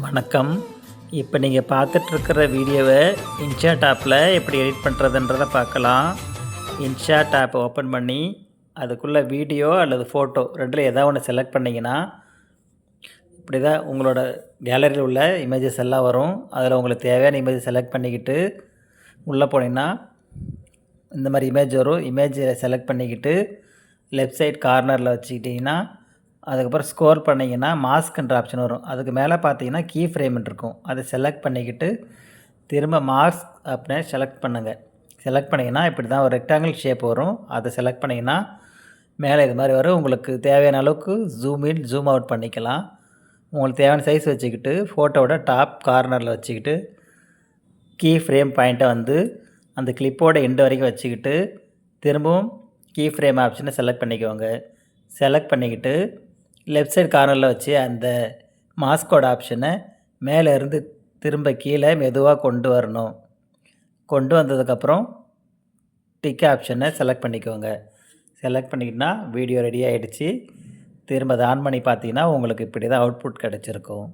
வணக்கம். இப்போ நீங்கள் பார்த்துட்ருக்கிற வீடியோவை இன்ஷாட் ஆப்பில் எப்படி எடிட் பண்ணுறதுன்றதை பார்க்கலாம். இன்ஷாட் ஆப் ஓப்பன் பண்ணி அதுக்குள்ளே வீடியோ அல்லது ஃபோட்டோ ரெண்டில் ஏதாவது ஒன்று செலக்ட் பண்ணிங்கன்னா இப்படி தான் உங்களோட கேலரியில் உள்ள இமேஜஸ் எல்லாம் வரும். அதில் உங்களுக்கு தேவையான இமேஜ் செலக்ட் பண்ணிக்கிட்டு உள்ளே போனீங்கன்னா இந்த மாதிரி இமேஜ் வரும். இமேஜை செலக்ட் பண்ணிக்கிட்டு லெஃப்ட் சைட் கார்னரில் வச்சுக்கிட்டிங்கன்னா அதுக்கப்புறம் ஸ்க்ரோல் பண்ணிங்கன்னா மாஸ்க்ன்ற ஆப்ஷன் வரும். அதுக்கு மேலே பார்த்தீங்கன்னா கீ ஃப்ரேம்னு இருக்கும். அதை செலக்ட் பண்ணிக்கிட்டு திரும்ப மாஸ்க் அப்படின்னு செலக்ட் பண்ணுங்கள். செலக்ட் பண்ணிங்கன்னா இப்படி தான் ஒரு ரெக்டாங்கிள் ஷேப் வரும். அதை செலக்ட் பண்ணிங்கன்னா மேலே இது மாதிரி வரும். உங்களுக்கு தேவையான அளவுக்கு ஜூம் இன் ஜூம் அவுட் பண்ணிக்கலாம். உங்களுக்கு தேவையான சைஸ் வச்சுக்கிட்டு ஃபோட்டோவோட டாப் கார்னரில் வச்சுக்கிட்டு கீ ஃப்ரேம் பாயிண்ட்டை வந்து அந்த கிளிப்போட எண்டு வரைக்கும் வச்சுக்கிட்டு திரும்பவும் கீ ஃப்ரேம் ஆப்ஷனை செலக்ட் பண்ணிக்கோங்க. செலக்ட் பண்ணிக்கிட்டு லெஃப்ட் சைட் கார்னரில் வச்சு அந்த மாஸ்கோட ஆப்ஷனை மேலே இருந்து திரும்ப கீழே மெதுவாக கொண்டு வரணும். கொண்டு வந்ததுக்கப்புறம் டிக் ஆப்ஷனை செலக்ட் பண்ணிக்கோங்க. செலக்ட் பண்ணிக்கிட்டால் வீடியோ ரெடி ஆகிடுச்சு. திரும்ப அதை ஆன் பண்ணி பார்த்தீங்கன்னா உங்களுக்கு இப்படி தான் அவுட்புட் கிடச்சிருக்கும்.